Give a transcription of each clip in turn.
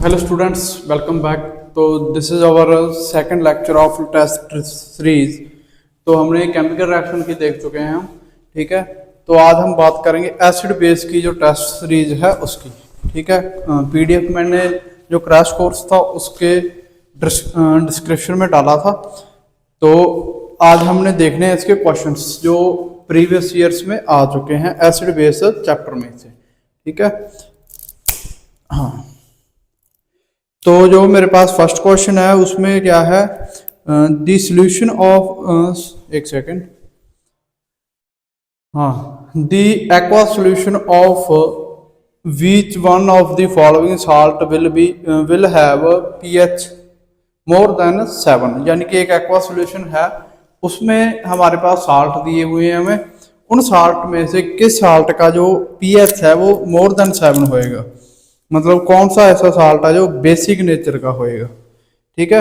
Hello students, welcome back. तो this is our second lecture of test series. तो हमने chemical reaction की देख चुके हैं हम, ठीक है। तो आज हम बात करेंगे एसिड बेस की जो टेस्ट सीरीज है उसकी, ठीक है। पीडीएफ मैंने जो क्रैश कोर्स था उसके डिस्क्रिप्शन में डाला था। तो आज हमने देखने हैं इसके क्वेश्चंस जो प्रीवियस ईयर्स में आ चुके हैं एसिड बेस चैप्टर में से, ठीक है। हाँ, तो जो मेरे पास फर्स्ट क्वेश्चन है उसमें क्या है, द सॉल्यूशन ऑफ एक सेकेंड, हाँ, the aqua solution of which one of the following salt will have pH more than 7। यानी कि एक एक्वा सॉल्यूशन है, उसमें हमारे पास साल्ट दिए हुए हैं हमें, उन साल्ट में से किस साल्ट का जो पीएच है वो मोर देन 7 होएगा। मतलब कौन सा ऐसा साल्ट है जो बेसिक नेचर का होएगा, ठीक है।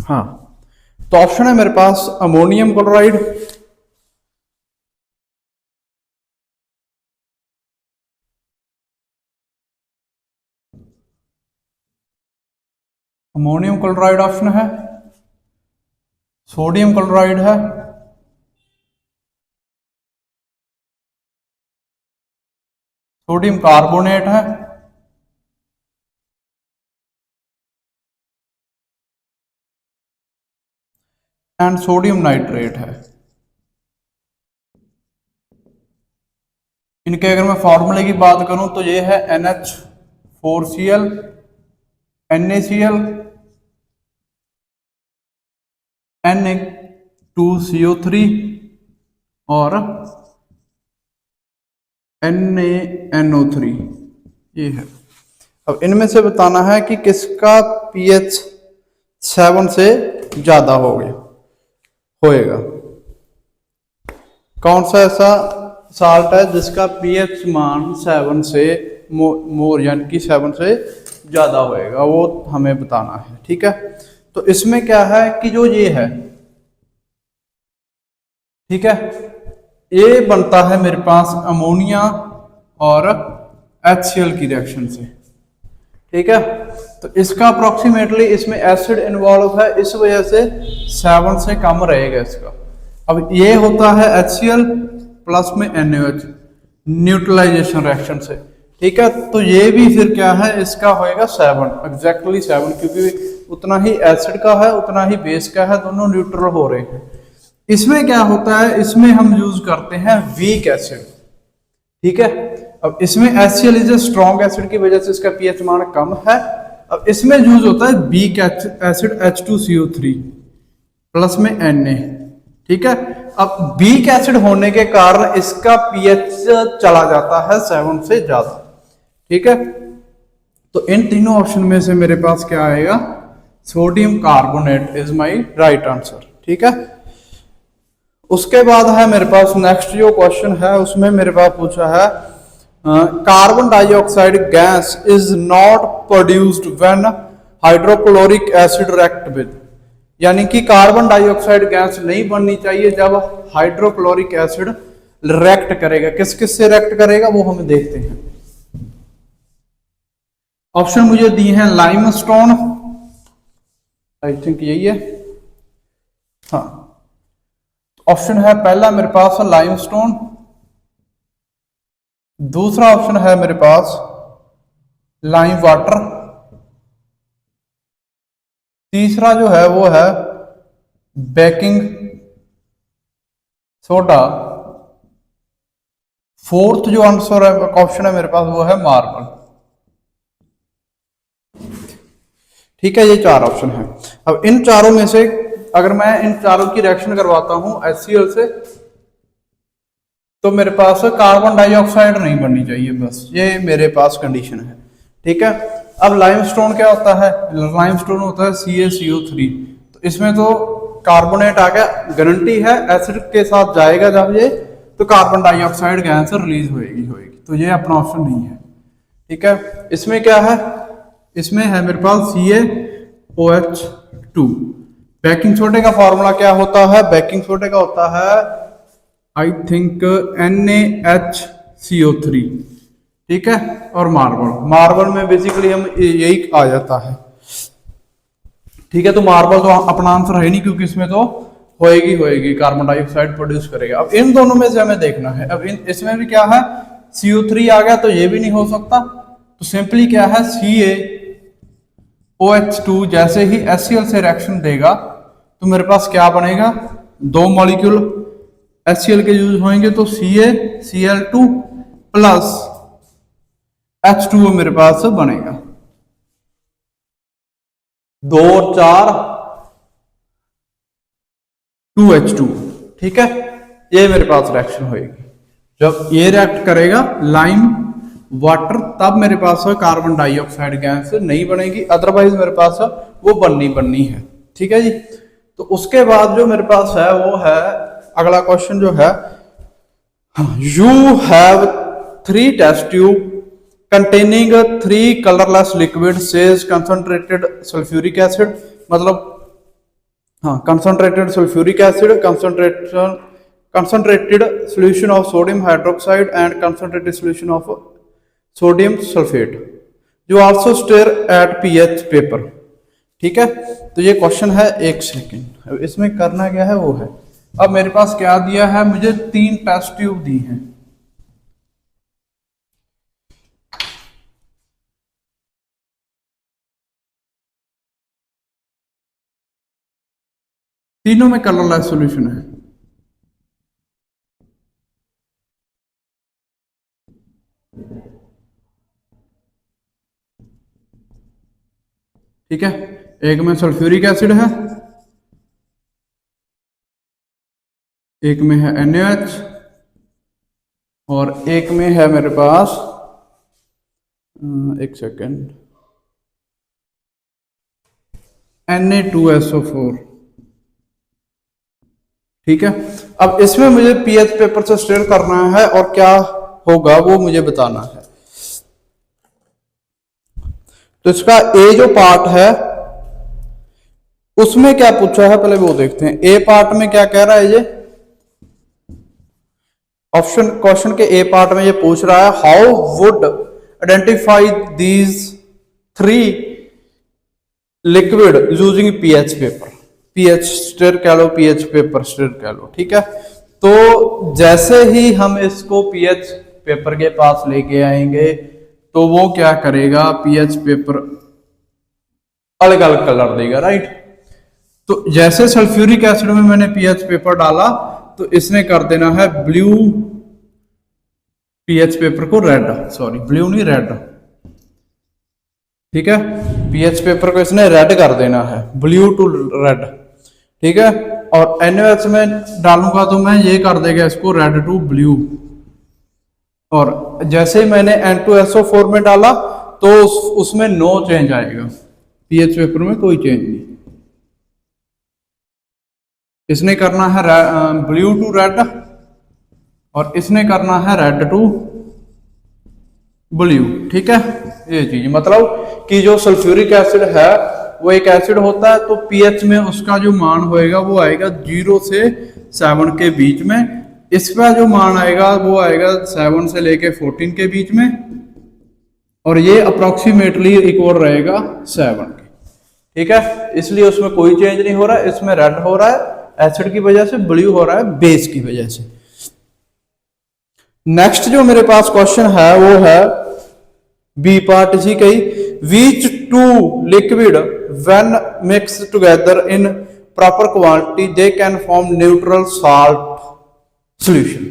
हाँ, तो ऑप्शन है मेरे पास ammonium chloride, ammonium chloride option है, सोडियम क्लोराइड है, सोडियम कार्बोनेट है, एंड सोडियम नाइट्रेट है। इनके अगर मैं फॉर्मूले की बात करूं तो ये है NH4Cl, NaCl, Na2CO3 और NaNO3, ये है। अब इनमें से बताना है कि किसका पीएच 7 से ज्यादा होएगा। कौन सा ऐसा साल्ट है जिसका पीएच मान 7 से मोर यानी कि 7 से ज्यादा होएगा, वो हमें बताना है, ठीक है। तो इसमें क्या है कि जो ये है, ठीक है, ये बनता है मेरे पास अमोनिया और HCl की रिएक्शन से, ठीक है। तो इसका अप्रोक्सीमेटली इसमें एसिड इन्वॉल्व है, इस वजह से 7 से कम रहेगा इसका। अब ये होता है HCl प्लस में NaOH न्यूट्रलाइजेशन रिएक्शन से, ठीक है। तो ये भी फिर क्या है, इसका होएगा 7, एग्जैक्टली 7, क्योंकि उतना ही एसिड का है उतना ही बेस का है, दोनों न्यूट्रल हो रहे हैं। इसमें क्या होता है, इसमें हम यूज करते हैं वीक एसिड, ठीक है। अब इसमें HCl is a strong acid की वजह से इसका पीएच मान कम है। अब इसमें यूज होता है वीक एसिड H2CO3 प्लस में Na, ठीक है। अब वीक एसिड होने के कारण इसका पीएच चला जाता है 7 से ज्यादा, ठीक है। तो इन तीनों ऑप्शन में से मेरे पास क्या आएगा, sodium carbonate is my right answer, ठीक है। उसके बाद है मेरे पास नेक्स्ट जो क्वेश्चन है उसमें मेरे पास पूछा है, carbon dioxide gas is not produced when hydrochloric acid react with. यानी कि कार्बन डाइऑक्साइड गैस नहीं बननी चाहिए जब हाइड्रोक्लोरिक एसिड रिएक्ट करेगा। किस किस से रिएक्ट करेगा वो हम देखते हैं। ऑप्शन मुझे दिए हैं लाइमस्टोन, आई थिंक यही है, हाँ। ऑप्शन है पहला मेरे पास लाइमस्टोन, दूसरा ऑप्शन है मेरे पास लाइम वाटर, तीसरा जो है वो है बेकिंग सोडा, फोर्थ जो आंसर है ऑप्शन है मेरे पास वो है मार्बल, ठीक है। ये 4 ऑप्शन है। अब इन चारों में से अगर मैं इन चारों की रिएक्शन करवाता हूं HCl से, तो मेरे पास कार्बन डाइऑक्साइड नहीं बननी चाहिए, बस ये मेरे पास कंडीशन है, ठीक है। अब लाइमस्टोन क्या होता है, लाइमस्टोन होता है CaCO3, तो इसमें तो कार्बोनेट आ गया, गारंटी है एसिड के साथ जाएगा जब ये, तो कार्बन डाइऑक्साइड गैस रिलीज होएगी, तो ये अपना ऑप्शन नहीं है, ठीक है। इसमें क्या है, इसमें है मेरे पास CaOH2। बेकिंग सोडे का फॉर्मूला क्या होता है, बेकिंग सोडे का होता है आई थिंक NaHCO3, ठीक है। और मार्बल में बेसिकली हम यही आ जाता है, ठीक है। तो मार्बल तो अपना आंसर है नहीं, क्योंकि इसमें तो होएगी कार्बन डाइऑक्साइड प्रोड्यूस करेगा। अब इन दोनों में से हमें देखना है। अब इसमें भी क्या है, CO3 आ गया तो ये भी नहीं हो सकता, तो सिंपली क्या है, CaOH2 जैसे ही HCl से रिएक्शन देगा तो मेरे पास क्या बनेगा, दो मॉलिक्यूल HCl के यूज होंगे, तो CaCl2 प्लस H2O मेरे पास बनेगा, 2 और 4 2H2, ठीक है। ये मेरे पास रिएक्शन होगी। जब ये रिएक्ट करेगा लाइम वाटर, तब मेरे पास कार्बन डाइऑक्साइड गैस नहीं बनेगी, अदरवाइज मेरे पास वो बननी है, ठीक है जी। तो उसके बाद जो मेरे पास है वो है अगला क्वेश्चन जो है, you have 3 test tube containing 3 colorless liquid says concentrated sulfuric acid, मतलब हाँ, concentrated sulfuric acid, concentrated solution of sodium hydroxide and concentrated solution of sodium sulfate, जो also stir at pH paper, ठीक है। तो ये question है, एक second, अब इसमें करना क्या है वो है, अब मेरे पास क्या दिया है, मुझे 3 टेस्ट ट्यूब दी हैं, तीनों में कलरलेस सॉल्यूशन है, ठीक है। एक में सल्फ्यूरिक एसिड है, एक में है NaOH, और एक में है मेरे पास एक सेकेंड Na2SO4, ठीक है। अब इसमें मुझे pH पेपर से स्टेयर करना है और क्या होगा वो मुझे बताना है। तो इसका ए जो पार्ट है उसमें क्या पूछा है पहले वो देखते हैं। ए पार्ट में क्या कह रहा है, ये ऑप्शन क्वेश्चन के ए पार्ट में ये पूछ रहा है, how would identify these 3 liquid using pH पेपर, pH स्टेयर कह लो, pH पेपर स्टेयर कह लो, ठीक है। तो जैसे ही हम इसको pH पेपर के पास लेके आएंगे तो वो क्या करेगा, pH पेपर अलग अलग कलर देगा, राइट। तो जैसे सल्फ्यूरिक एसिड में मैंने pH पेपर डाला तो इसने कर देना है ब्लू pH पेपर को रेड, सॉरी ब्लू नहीं रेड, ठीक है। pH पेपर को इसने रेड कर देना है, ब्लू टू रेड, ठीक है। और NaOH में डालूंगा तो मैं ये कर देगा इसको रेड टू ब्लू, और जैसे मैंने N2SO4 में डाला तो उसमें नो चेंज आएगा, pH पेपर में कोई चेंज नहीं। इसने करना है ब्लू टू रेड और इसने करना है रेड टू ब्लू, ठीक है। ये चीज मतलब कि जो सल्फ्यूरिक एसिड है वो एक एसिड होता है, तो pH में उसका जो मान होएगा वो आएगा 0 से 7 के बीच में, इसका जो मान आएगा वो आएगा 7 से लेके 14 के बीच में, और ये अप्रोक्सीमेटली इक्वल रहेगा 7 के, ठीक है। इसलिए उसमें कोई चेंज नहीं हो रहा है, इसमें रेड हो रहा है एसिड की वजह से, ब्लू हो रहा है बेस की वजह से। नेक्स्ट जो मेरे पास क्वेश्चन है वो है बी पार्ट, इसी कही which 2 liquid when mixed together in proper quantity they can form neutral salt solution।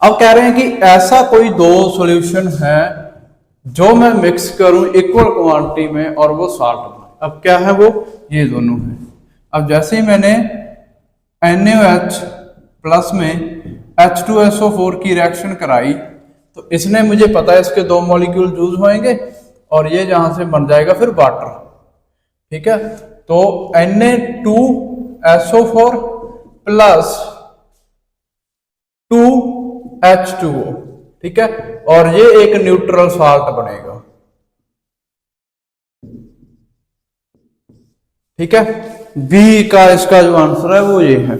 अब कह रहे हैं कि ऐसा कोई 2 सॉल्यूशन है जो मैं मिक्स करूं इक्वल क्वांटिटी में और वो साल्ट बने। अब क्या है वो, ये दोनों है। अब जैसे ही मैंने NaOH प्लस में H2SO4 की रिएक्शन कराई तो इसने मुझे पता है इसके 2 मॉलिक्यूल यूज होंगे और ये जहां से बन जाएगा फिर वाटर, ठीक है। तो Na2SO4 प्लस 2H2O, ठीक है, और ये एक न्यूट्रल साल्ट बनेगा, ठीक है। बी का इसका जो आंसर है वो ये है।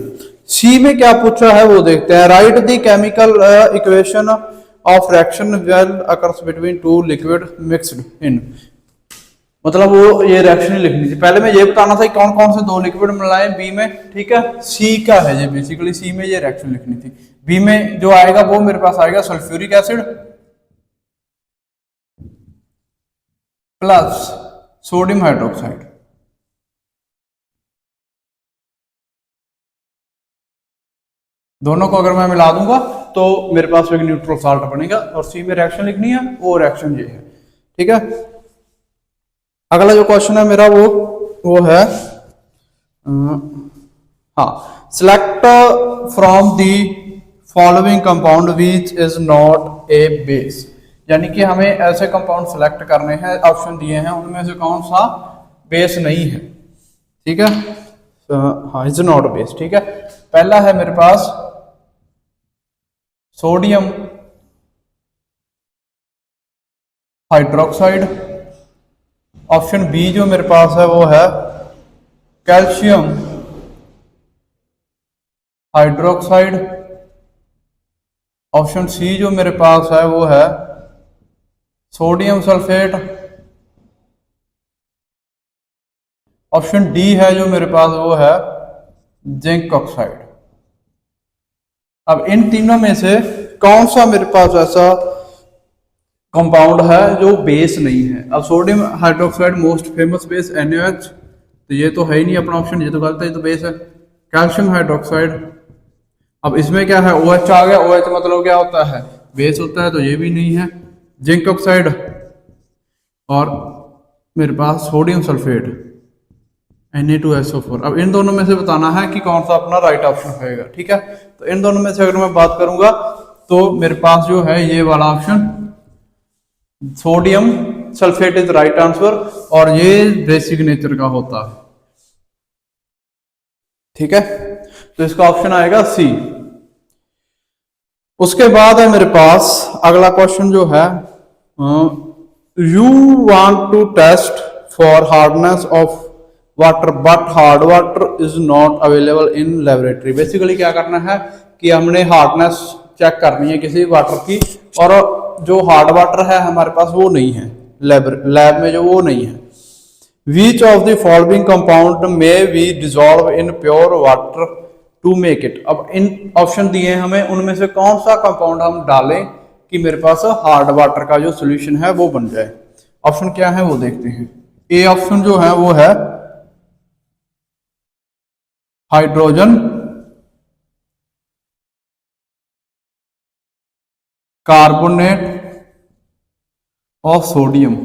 सी में क्या पूछा है वो देखते हैं। Right the chemical equation of reaction well occurs between two liquid mixed in, मतलब वो ये रिएक्शन ही लिखनी थी। पहले मैं ये बताना था कौन कौन से दो लिक्विड मिलाएं बी में, ठीक है। सी का है ये, बेसिकली सी में ये रिएक्शन लिखनी थी। बी में जो आएगा वो मेरे पास आएगा sulphuric acid plus sodium hydroxide. दोनों को अगर मैं मिला दूंगा तो मेरे पास एक न्यूट्रल साल्ट बनेगा, और सी में रिएक्शन लिखनी है, वो रिएक्शन ये है, ठीक है। अगला जो क्वेश्चन है मेरा वो है हाँ, select from the following compound which is not a base, यानी कि हमें ऐसे कंपाउंड सेलेक्ट करने हैं, ऑप्शन दिए हैं, उनमें से कौन सा बेस नहीं है, ठीक है। हाँ, इज नॉट बेस, ठीक है। पहला है मेरे पास सोडियम हाइड्रोक्साइड, ऑप्शन बी जो मेरे पास है वो है कैल्शियम हाइड्रोक्साइड, ऑप्शन सी जो मेरे पास है वो है सोडियम सल्फेट, ऑप्शन डी है जो मेरे पास वो है जिंक ऑक्साइड। अब इन तीनों में से कौन सा मेरे पास ऐसा कंपाउंड है जो बेस नहीं है। अब sodium hydroxide most famous base NaOH, तो ये तो है ही नहीं अपना ऑप्शन, ये तो गलत है, ये तो बेस है। कैल्शियम हाइड्रोक्साइड, अब इसमें क्या है OH आ गया, OH मतलब क्या होता है, बेस होता है, तो ये भी नहीं है। जिंक ऑक्साइड और मेरे पास सोडियम सल्फेट Na2SO4। अब इन दोनों में से बताना है कि कौन सा अपना राइट ऑप्शन होएगा, ठीक है। तो इन दोनों में से अगर मैं बात करूंगा तो मेरे पास जो है ये वाला option sodium sulphate is right answer, और ये बेसिक नेचर का होता है, ठीक है। तो इसका ऑप्शन आएगा सी। उसके बाद है मेरे पास अगला क्वेश्चन जो है you want to test for hardness of water but hard water is not available in laboratory. Basically क्या करना है कि हमने हार्डनेस चेक करनी है किसी वाटर की, और जो हार्ड वाटर है हमारे पास वो नहीं है लैब में, जो वो नहीं है। Which of the following compound में we dissolve in pure water to make it. अब इन ऑप्शन दिए हैं हमें, उनमें से कौन सा कंपाउंड हम डालें कि मेरे पास हार्ड वाटर का जो सोल्यूशन है वो बन जाए। ऑप्शन क्या है वो देखते हैं। ए ऑप्शन जो है वो है hydrogen carbonate of sodium.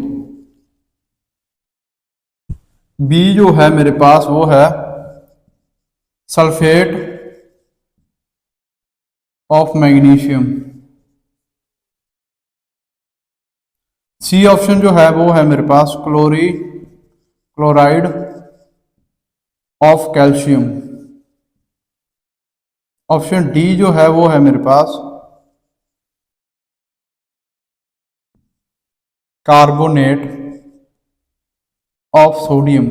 B जो है मेरे पास वो है sulphate of magnesium. C option जो है वो है मेरे पास chloride of calcium. Option D जो है वो है मेरे पास कार्बोनेट ऑफ सोडियम।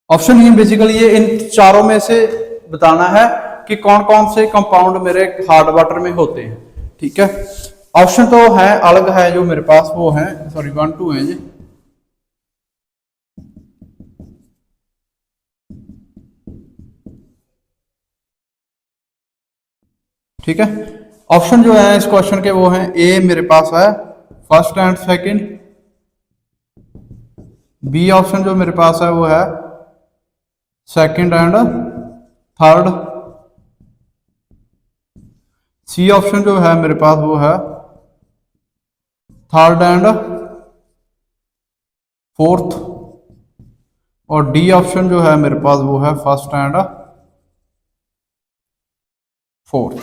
ऑप्शन ये बेसिकली ये इन चारों में से बताना है कि कौन कौन से कंपाउंड मेरे हार्ड वाटर में होते हैं, ठीक है। ऑप्शन तो है अलग है जो मेरे पास वो है, सॉरी 1 2 है जी। ठीक है, ऑप्शन जो है इस क्वेश्चन के वो हैं, ए मेरे पास है first and second, B option जो मेरे पास है वो है second and third, C option जो है मेरे पास वो है थर्ड एंड फोर्थ, और डी ऑप्शन जो है मेरे पास वो है फर्स्ट एंड फोर्थ।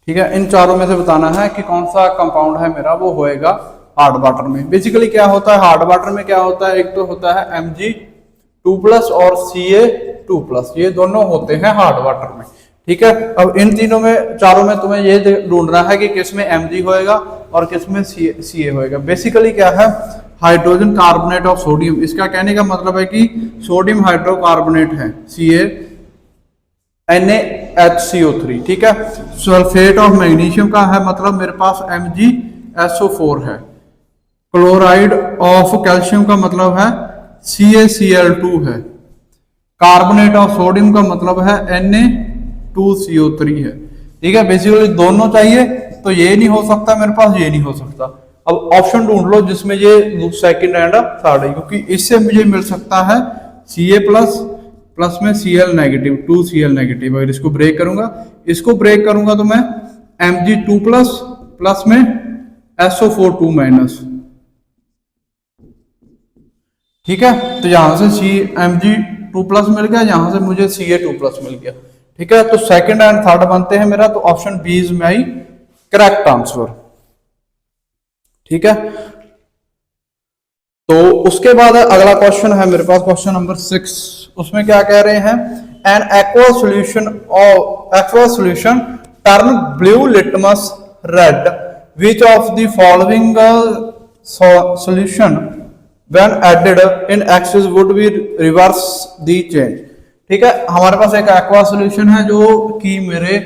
ठीक है, इन चारों में से बताना है कि कौन सा कंपाउंड है मेरा वो होएगा हार्ड वाटर में। बेसिकली क्या होता है हार्ड वाटर में, क्या होता है, एक तो होता है Mg2+ और Ca2+, ये दोनों होते हैं हार्ड वाटर में। ठीक है, अब इन तीनों में चारों में तुम्हें ये ढूंढना है कि किस में Mg होएगा और किस में Ca होएगा। बेसिकली क्या है, हाइड्रोजन कार्बोनेट ऑफ सोडियम, इसका कहने का मतलब है कि सोडियम हाइड्रोकार्बोनेट है Na MgHCO3, ठीक है। सल्फेट ऑफ मैग्नीशियम का है मतलब मेरे पास MgSO4 है। क्लोराइड ऑफ कैल्शियम का मतलब है CaCl2 है। कार्बोनेट ऑफ सोडियम का मतलब है Na2CO3 है, ठीक है। बेसिकली दोनों चाहिए, तो ये नहीं हो सकता मेरे पास, ये नहीं हो सकता। अब ऑप्शन ढूंढ लो जिसमें ये सेकंड एंड थर्ड है, क्योंकि इससे मुझे मिल सकता है Ca प्लस में Cl नेगेटिव, 2Cl नेगेटिव। अगर इसको ब्रेक करूंगा तो मैं Mg2 प्लस में SO4 2 माइनस, ठीक है। तो यहां से Mg2 प्लस मिल गया, यहां से मुझे Ca2 प्लस मिल गया, ठीक है। तो सेकंड एंड थर्ड बनते हैं मेरा, तो option B is my correct answer, ठीक है। तो उसके बाद अगला क्वेश्चन है मेरे पास, क्वेश्चन नंबर 6। उसमें क्या कह रहे हैं, an aqua solution turn blue litmus red, which of the following solution when added in excess would be reverse the change, ठीक है। हमारे पास एक एक्वा सोल्यूशन है जो कि मेरे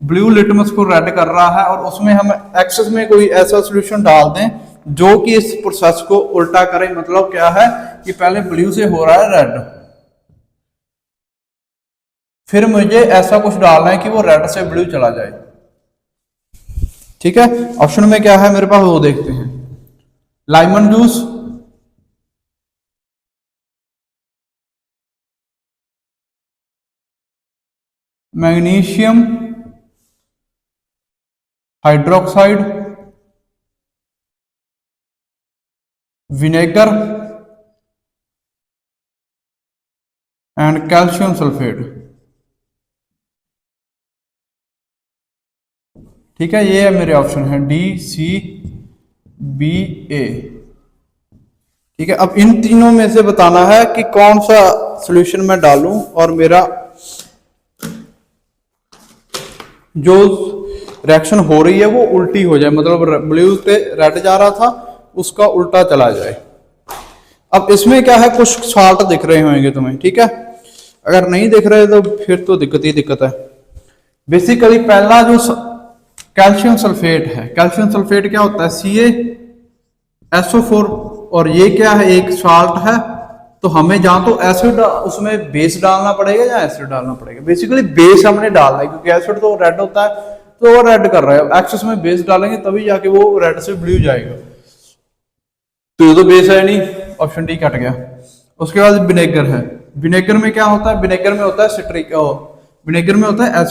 ब्लू लिटमस को रेड कर रहा है, और उसमें हम एक्सेस में कोई ऐसा सोल्यूशन डाल दें जो कि इस प्रोसेस को उल्टा करे। मतलब क्या है कि पहले ब्लू से हो रहा है रेड, फिर मुझे ऐसा कुछ डालना है कि वो रेड से ब्लू चला जाए, ठीक है। ऑप्शन में क्या है मेरे पास वो देखते हैं। Lemon juice, magnesium hydroxide, vinegar and calcium sulphate, ठीक है। ये है मेरे ऑप्शन है DCBA, ठीक है। अब इन तीनों में से बताना है कि कौन सा सॉल्यूशन मैं डालूं और मेरा जो रिएक्शन हो रही है वो उल्टी हो जाए, मतलब ब्लू से रेड जा रहा था उसका उल्टा चला जाए। अब इसमें क्या है, कुछ साल्ट दिख रहे होंगे तुम्हें, ठीक है। अगर नहीं दिख रहे तो फिर तो दिक्कत ही दिक्कत है। बेसिकली पहला जो कैल्शियम सल्फेट है, कैल्शियम सल्फेट क्या होता है CaSO4, और ये क्या है, एक साल्ट है। तो हमें जहां तो एसिड उसमें बेस डालना पड़ेगा या एसिड डालना पड़ेगा। बेसिकली बेस हमने डालना है, क्योंकि एसिड तो रेड होता है तो वो रेड कर रहा है। एक्सेस में बेस डालेंगे तभी जाके वो रेड से ब्लू जाएगा, तो ये तो बेस है नहीं, ऑप्शन डी कट गया। उसके बाद विनेगर है। विनेगर में क्या होता है, विनेगर में होता है विनेगर में होता है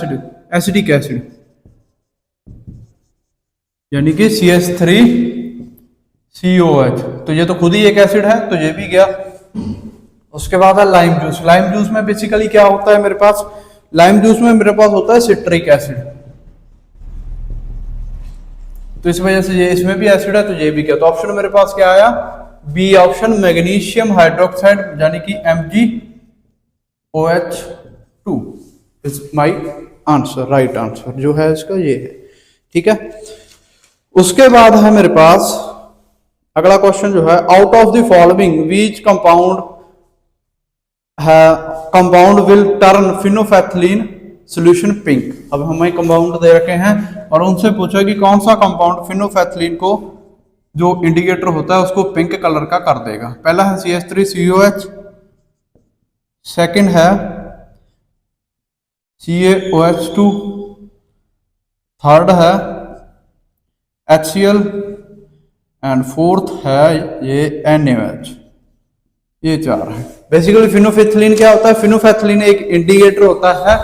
एसिडिक एसिड, यानी कि CH3COH। तो ये तो खुद ही एक एसिड है, तो ये भी गया। उसके बाद है लाइम जूस। लाइम जूस में बेसिकली क्या होता है मेरे पास, लाइम जूस में मेरे पास होता है सिट्रिक एसिड, तो इस वजह से ये इसमें भी एसिड है, तो ये भी क्या। तो ऑप्शन मेरे पास क्या आया, बी ऑप्शन, मैग्नीशियम हाइड्रोक्साइड, यानी कि MgOH2 is my answer, right answer जो है इसका ये है, ठीक है। उसके बाद है मेरे पास अगला क्वेश्चन जो है, out of the following which compound will turn phenolphthalein solution pink. अब हमें कंपाउंड दे रखे हैं और उनसे पूछा कि कौन सा कंपाउंड फिनोल्फथलीन को जो इंडिकेटर होता है उसको पिंक कलर का कर देगा। पहला है CH3COH, सेकंड है CaOH2, थर्ड है HCl एंड फोर्थ है ये NaOH। ये चार है। बेसिकली फिनोल्फथलीन क्या होता है, फिनोल्फथलीन एक इंडिकेटर होता है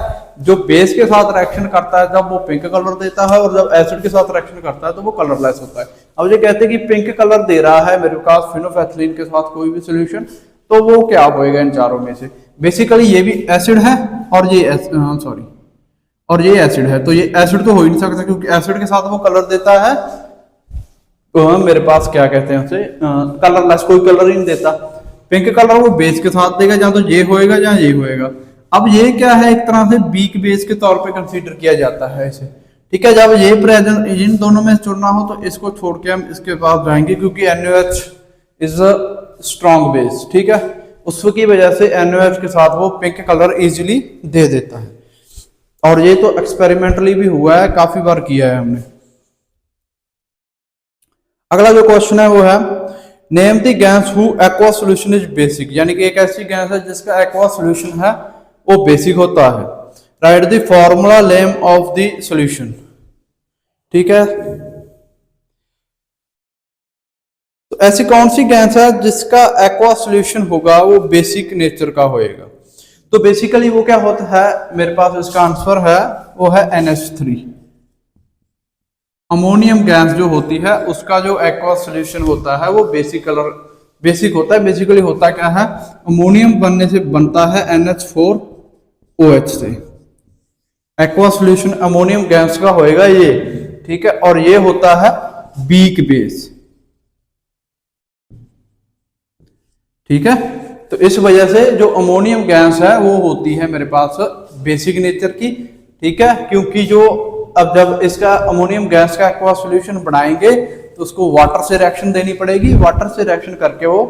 जो बेस के साथ रिएक्शन करता है जब वो पिंक कलर देता है, और जब एसिड के साथ रिएक्शन करता है तो वो कलरलेस होता है। अब ये कहते हैं कि पिंक कलर दे रहा है मेरे पास फिनोल्फथलीन के साथ कोई भी सॉल्यूशन, तो वो क्या होएगा इन चारों में से। बेसिकली ये भी एसिड है और ये और ये एसिड है, तो ये एसिड तो हो ही नहीं सकता क्योंकि एसिड के साथ वो कलर देता है, तो हम मेरे पास क्या कहते हैं उसे कलरलेस, कोई कलर ही नहीं देता। पिंक कलर वो बेस के साथ देगा, जहां तो ये होएगा जहां ये होएगा। अब ये क्या है, एक तरह से वीक बेस के तौर पे कंसीडर किया जाता है इसे, ठीक है। जब ये प्रेजेंट इन दोनों में चुनना हो तो इसको छोड़ के हम इसके पास जाएंगे, क्योंकि NaOH is a strong base, ठीक है। उसकी वजह से NaOH के साथ वो पिंक कलर इजीली दे देता है। और ये तो एक्सपेरिमेंटली भी हुआ है, काफी बार किया है हमने। अगला जो क्वेश्चन है वो है name the gas who aqua solution is basic, यानी कि एक ऐसी गैस है जिसका एक्वा सोल्यूशन है वो बेसिक होता है। Right the formula name of the solution. ठीक है, तो ऐसी कौन सी गैस है जिसका एक्वा सोल्यूशन होगा वो बेसिक नेचर का होएगा। तो बेसिकली वो क्या होता है, मेरे पास इसका आंसर है वो है NH3। अमोनियम गैस जो होती है उसका जो एक्वा सोल्यूशन होता है वो बेसिक होता है। बेसिकली होता क्या है, अमोनियम बनने से बनता है NH4OH से। एक्वा सोल्यूशन अमोनियम गैस का होएगा ये, ठीक है, और ये होता है वीक बेस। ठीक है, तो इस वजह से जो अमोनियम गैस है वो होती है मेरे पास बेसिक नेचर की। ठीक है, क्योंकि जो अब जब इसका अमोनियम गैस का एक्वा सॉल्यूशन बनाएंगे तो उसको वाटर से रिएक्शन देनी पड़ेगी, वाटर से रिएक्शन करके वो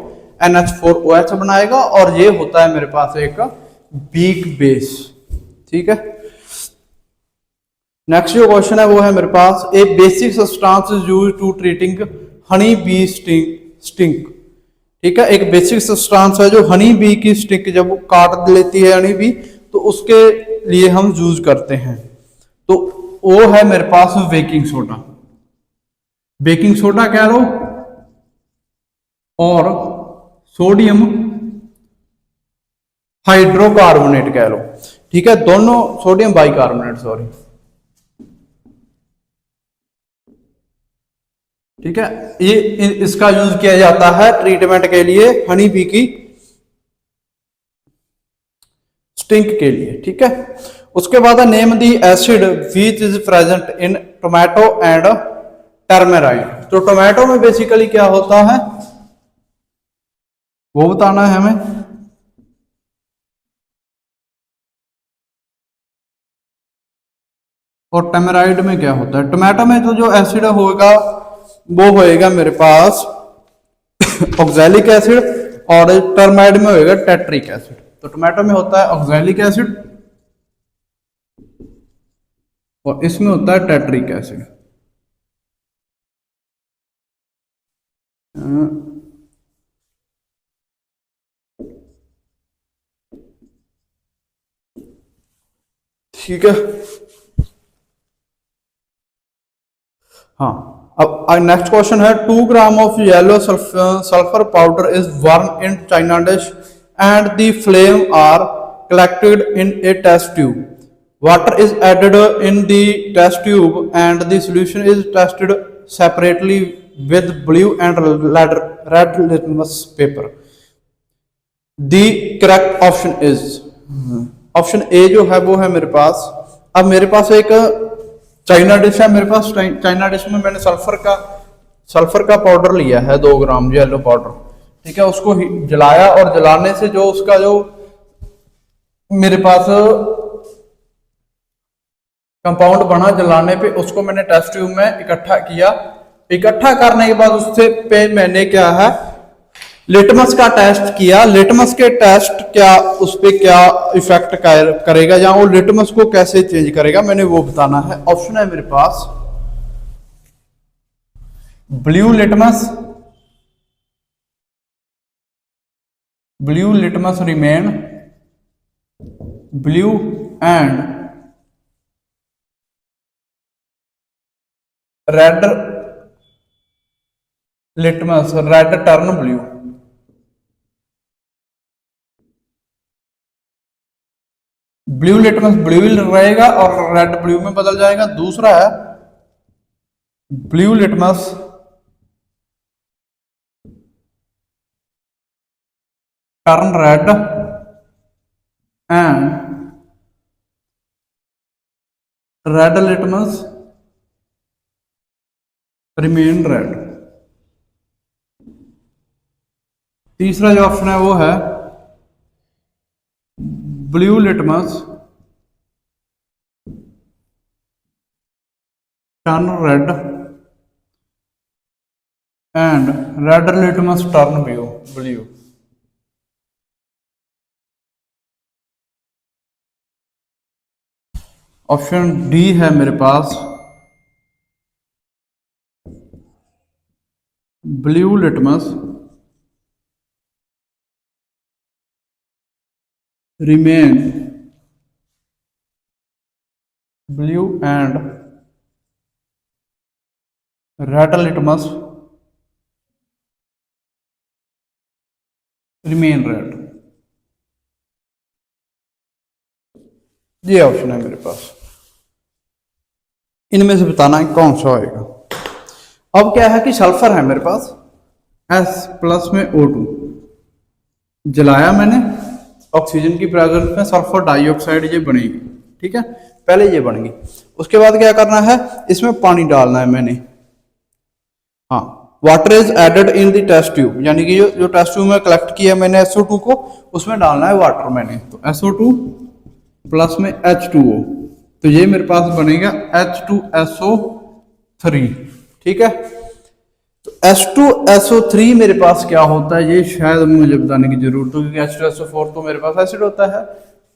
NH4OH बनाएगा और ये होता है मेरे पास एक वीक बेस। ठीक है, नेक्स्ट जो क्वेश्चन है वो है मेरे पास a basic substance is used to treating honey bee sting. ठीक है, एक बेसिक सब्सटेंस है जो हनी बी की स्टिक जब काट लेती है हनी बी तो उसके लिए हम यूज करते हैं, तो वो है मेरे पास बेकिंग सोडा। बेकिंग सोडा कह लो और सोडियम हाइड्रोकार्बोनेट कह लो। ठीक है, दोनों सोडियम बाइकार्बोनेट, सॉरी। ठीक है, ये इसका यूज किया जाता है ट्रीटमेंट के लिए हनी बी की स्टिंक के लिए। ठीक है, उसके बाद name the acid which is present in tomato and turmeric. तो टोमेटो में बेसिकली क्या होता है वो बताना है हमें। और टर्मेराइड में क्या होता है। टोमेटो में तो जो एसिड होगा वो होएगा मेरे पास ऑक्सैलिक एसिड और टर्माइड में होएगा टेट्रिक एसिड। तो टोमेटो में होता है ऑक्सैलिक एसिड और इसमें होता है टेट्रिक एसिड। ठीक है, हाँ, अब नेक्स्ट क्वेश्चन है 2 gram of yellow sulphur powder is burn in china dish and the flame are collected in a test tube. Water is added in the test tube and the solution is tested separately with blue and red litmus paper. The correct option is option A जो है वो है मेरे पास। अब मेरे पास एक China dish है, मेरे पास चाइना डिश में मैंने सल्फर का पाउडर लिया है 2 ग्राम येलो पाउडर। ठीक है, उसको जलाया और जलाने से जो उसका जो मेरे पास कंपाउंड बना जलाने पे उसको मैंने टेस्ट ट्यूब में इकट्ठा किया। इकट्ठा करने के बाद उससे पे मैंने क्या है लिटमस का टेस्ट किया। लिटमस के टेस्ट क्या उस पे क्या इफेक्ट करेगा या वो लिटमस को कैसे चेंज करेगा मैंने वो बताना है। ऑप्शन है मेरे पास blue litmus remain blue and red litmus red turn blue. Blue litmus blue रहेगा और रेड ब्लू में बदल जाएगा। दूसरा है blue litmus turn red and red litmus remain red. तीसरा जो ऑप्शन है वो है blue litmus turn red and red litmus turn blue. Option D है मेरे पास blue litmus remain blue and red litmus remain red. ये ऑप्शन है मेरे पास, इनमें से बताना है कौन सा होएगा। अब क्या है कि सल्फर है मेरे पास S+ में O2 जलाया मैंने, ऑक्सीजन की प्रेजेंस में सल्फर डाइऑक्साइड ये बनेगी, ठीक है, पहले ये बनेगी। उसके बाद क्या करना है, इसमें पानी डालना है मैंने। हाँ, water is added in the test tube, यानी कि जो टेस्ट ट्यूब में कलेक्ट किया मैंने SO2 को, उसमें डालना है वाटर मैंने। तो SO2 प्लस में H2O, तो ये मेरे पास बनेगा H2SO3, ठीक है। तो H2SO3 मेरे पास क्या होता है, ये शायद मुझे बताने की जरूरत हो, क्योंकि H2SO4 तो मेरे पास एसिड होता है,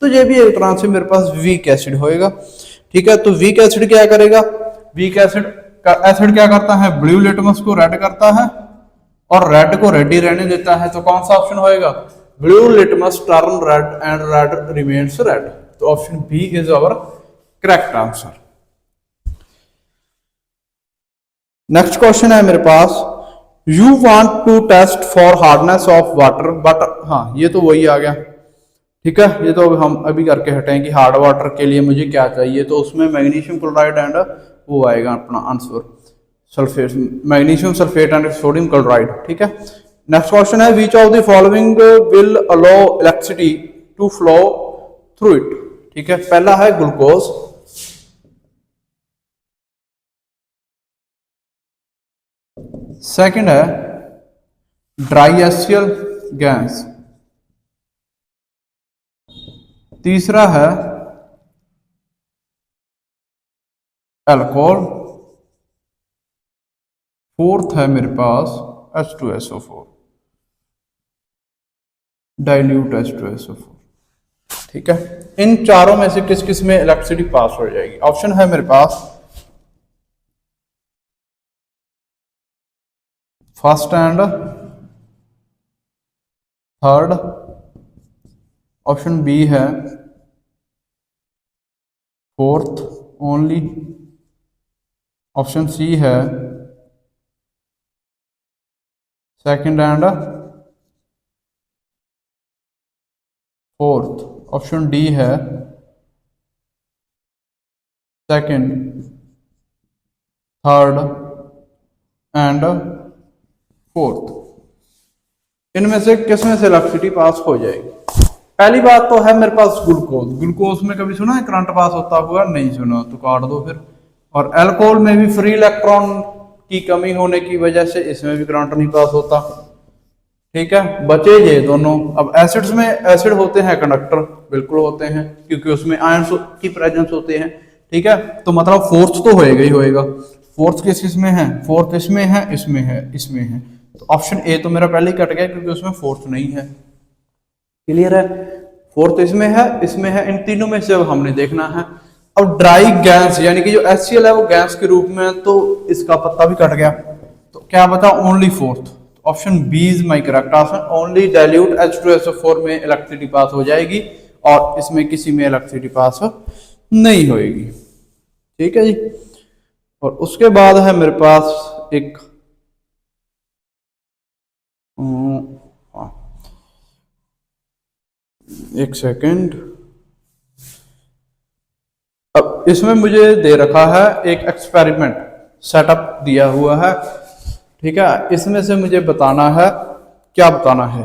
तो ये भी एक तरह से मेरे पास वीक एसिड होएगा, ठीक है। तो वीक एसिड क्या करेगा, वीक एसिड क्या करता है, ब्लू लिटमस को रेड करता है और रेड को रेड ही रहने देता है। तो कौन सा ऑप्शन होएगा, blue litmus turn red and red remains red. तो option B is our correct answer. Next question है मेरे पास, you want to test for hardness of water but, हाँ ये तो वही आ गया, ठीक है। ये तो हम अभी करके हटे हैं कि हार्ड वाटर के लिए मुझे क्या चाहिए, तो उसमें मैग्नीशियम क्लोराइड एंड वो आएगा अपना answer, sulphate, magnesium sulphate and sodium chloride, ठीक है। नेक्स्ट क्वेश्चन है, which of the following will allow electricity to flow through it, ठीक है। पहला है ग्लूकोज, सेकंड है ड्राई गैस, तीसरा है अल्कोहल, फोर्थ है मेरे पास H2SO4, डाइल्यूट H2SO4, ठीक है। इन चारों में से किस किस में इलेक्ट्रिसिटी पास हो जाएगी। ऑप्शन है मेरे पास first and third, option B है फोर्थ ओनली, ऑप्शन सी है second and fourth, option D है सेकंड थर्ड एंड फोर्थ। इनमें से किस में से इलेक्ट्रिसिटी पास हो जाएगी। पहली बात तो है मेरे पास ग्लूकोज, ग्लूकोज में कभी सुना है करंट पास होता हुआ, नहीं सुना तो काट दो फिर। और अल्कोहल में भी फ्री इलेक्ट्रॉन की कमी होने की वजह से इसमें भी करंट नहीं पास होता, ठीक है। बचे ये दोनों। अब एसिड्स में एसिड होते हैं कंडक्टर, बिल्कुल होते हैं, क्योंकि उसमें आयंस की प्रेजेंस होते हैं, ठीक है। तो मतलब फोर्थ तो होएगा ही होएगा। फोर्थ किस में है, फोर्थ इसमें है, इसमें है, इसमें है। तो ऑप्शन ए तो मेरा पहले ही कट गया, क्योंकि उसमें फोर्थ नहीं है। क्लियर है, फोर्थ इसमें है, इन तीनों में से अब हमने देखना है। अब ड्राई गैस यानी कि जो HCl है वो गैस के रूप में, तो इसका पत्ता भी कट गया, तो क्या बता, only fourth. Option B is my correct answer, only dilute H2SO4 में इलेक्ट्रिसिटी पास हो जाएगी और इसमें किसी में इलेक्ट्रिसिटी पास नहीं होगी, ठीक है जी। और उसके बाद है मेरे पास एक सेकंड, अब इसमें मुझे दे रखा है एक एक्सपेरिमेंट सेटअप दिया हुआ है, ठीक है। इसमें से मुझे बताना है, क्या बताना है,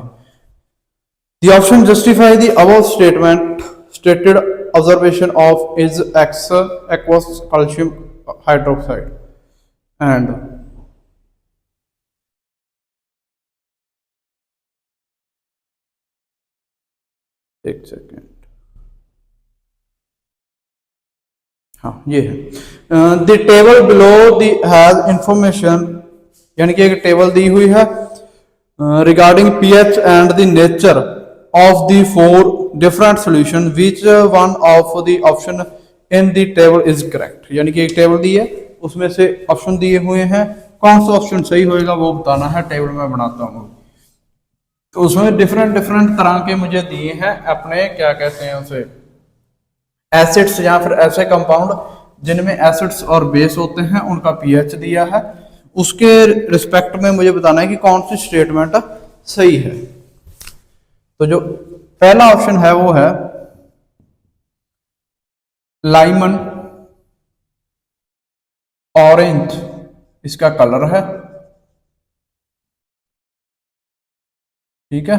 the option justify the above statement stated observation of is aqueous calcium hydroxide and एक सेकेंड, हाँ ये है the table below the has information, यानी कि एक टेबल दी हुई है regarding pH and the nature of the 4 different solution, which one of the option in the table is correct, यानी कि एक टेबल दी है उसमें से ऑप्शन दिए हुए हैं, कौन सा ऑप्शन सही होएगा वो बताना है। टेबल में बनाता हूँ तो उसमें डिफरेंट डिफरेंट तरह के मुझे दिए हैं अपने क्या कहते हैं उसे एसिड्स या फिर ऐसे कंपाउंड जिनमें एसिड्स और बेस होते हैं, उनका पीएच दिया है। उसके रिस्पेक्ट में मुझे बताना है कि कौन सी स्टेटमेंट सही है। तो जो पहला ऑप्शन है वो है लाइमन ऑरेंज इसका कलर है, ठीक है।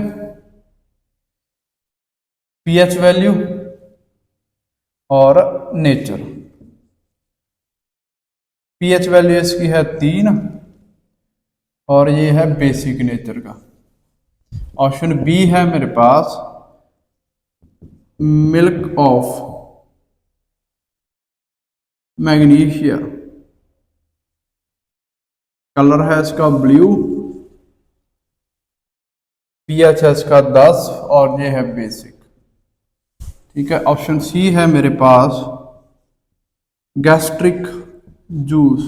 पीएच वैल्यू और नेचर, पीएच वैल्यू इसकी है 3 और ये है बेसिक नेचर का। ऑप्शन बी है मेरे पास मिल्क ऑफ मैग्नीशिया, कलर है इसका ब्लू, पीएच है इसका 10 और ये है बेसिक, ठीक है। ऑप्शन सी है मेरे पास गैस्ट्रिक जूस,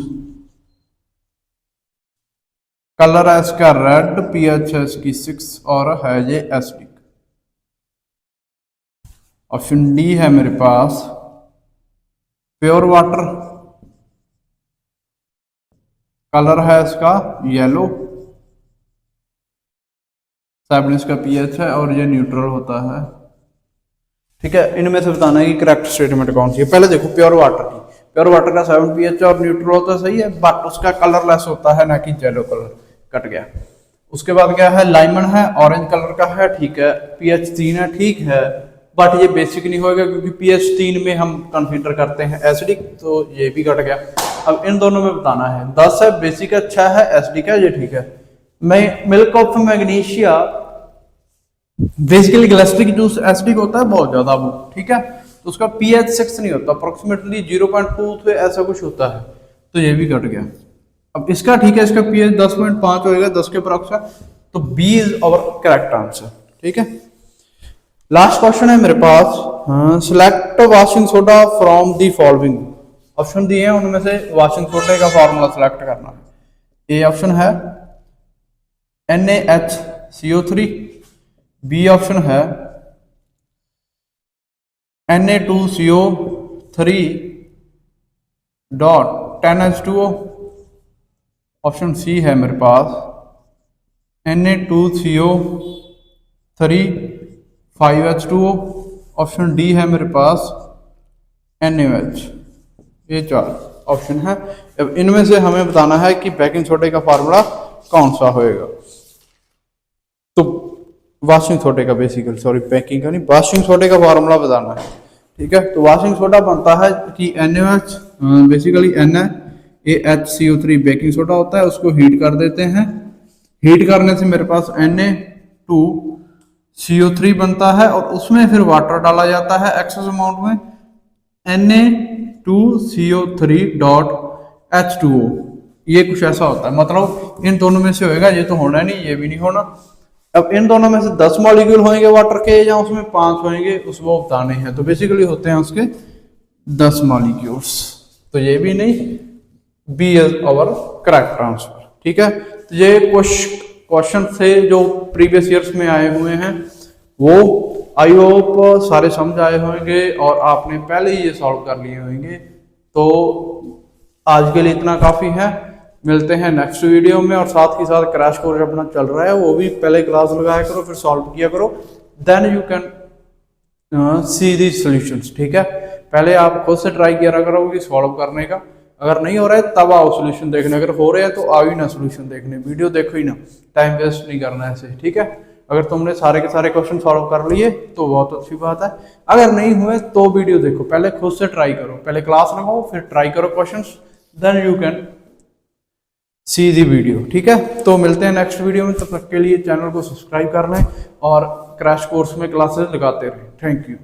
कलर है इसका रेड, पीएच है इसकी 6 और है ये एसिडिक। ऑप्शन डी है मेरे पास प्योर वाटर, कलर है इसका येलो, 7 इसका पीएच है और ये न्यूट्रल होता है, ठीक है। इनमें से बताना है कि करेक्ट स्टेटमेंट कौन सी है। पहले देखो प्योर वाटर की, प्योर वाटर का 7 पीएच और न्यूट्रल होता है, सही है, बट उसका कलरलेस होता है ना कि येलो कलर, कट गया। उसके बाद क्या है लाइमन है, ऑरेंज कलर का है, ठीक है, पीएच 3 है, ठीक है, बट ये बेसिक नहीं होगा क्योंकि पीएच 3 में हम कंसीडर करते हैं एसिडिक, तो ये भी कट गया। अब इन दोनों में बताना है, 10 है बेसिक अच्छा है, एसिडिक है, ये ठीक है। मैं milk of magnesia basically gastric juice acidic होता है बहुत ज्यादा वो, ठीक है, तो उसका पीएच 6 नहीं होता, अप्रोक्सीमेटली 0.2 तो ऐसा कुछ होता है, तो ये भी कट गया। अब इसका ठीक है, इसका पीएच 10.5 होएगा, 10 के अप्रॉक्स है, तो B is our correct answer, ठीक है। लास्ट क्वेश्चन है मेरे पास, select washing soda from the following, option दिए हैं उनमें से वॉशिंग सोडा का फॉर्मूला सिलेक्ट करना है। ए ऑप्शन है NaHCO3, बी ऑप्शन है Na2CO3 dot 10H2O, option C है मेरे पास Na2CO3 5H2O, ऑप्शन डी है मेरे पास NaOH। ये 4 ऑप्शन है। अब इनमें से हमें बताना है कि बेकिंग सोडे का फार्मूला कौन सा होएगा। तो वॉशिंग सोडे का बेसिकली, सॉरी बेकिंग का नहीं, वॉशिंग सोडे का फार्मूला बताना है, ठीक है। तो वॉशिंग सोडा बनता है कि NaOH, basically NaHCO3 baking soda होता है, उसको हीट कर देते हैं, हीट करने से मेरे पास Na2CO3 बनता है और उसमें फिर वाटर डाला जाता है एक्सेस अमाउंट में, Na2CO3.H2O, ये कुछ ऐसा होता है, मतलब इन दोनों में से होएगा, ये तो होना नहीं, ये भी नहीं होना। अब इन दोनों में से 10 मॉलिक्यूल होंगे वाटर के या उसमें 5 होंगे, उसको बताने हैं, तो बेसिकली होते हैं उसके 10 मॉलिक्यूल्स, तो ये भी नहीं, B is our correct answer, ठीक है। तो ये क्वेश्चन से जो प्रीवियस ईयर्स में आए हुए हैं वो आई होप सारे समझ आए होंगे और आपने पहले ही ये सॉल्व कर लिए होंगे। तो आज के लिए इतना काफ़ी है, मिलते हैं नेक्स्ट वीडियो में। और साथ ही साथ क्रैश कोर्स अपना चल रहा है, वो भी पहले क्लास लगाया करो, फिर सॉल्व किया करो, then you can see the solutions, ठीक है। पहले आप खुद से ट्राई किया करोगे सॉल्व करने का, अगर नहीं हो रहा है तब आओ सोल्यूशन देखने, अगर हो रहे हैं तो आओ ही ना सोल्यूशन देखने, वीडियो देखो ही ना, टाइम वेस्ट नहीं करना है ऐसे, ठीक है। अगर तुमने सारे के सारे क्वेश्चन सॉल्व कर लिए तो बहुत अच्छी बात है, अगर नहीं हुए तो वीडियो देखो, पहले खुद से ट्राई करो, पहले क्लास लगाओ फिर ट्राई करो questions, then you can see the video, ठीक है। तो मिलते हैं नेक्स्ट वीडियो में, तब तक के लिए चैनल को सब्सक्राइब कर लें और क्रैश कोर्स में क्लासेस लगाते रहें। Thank you.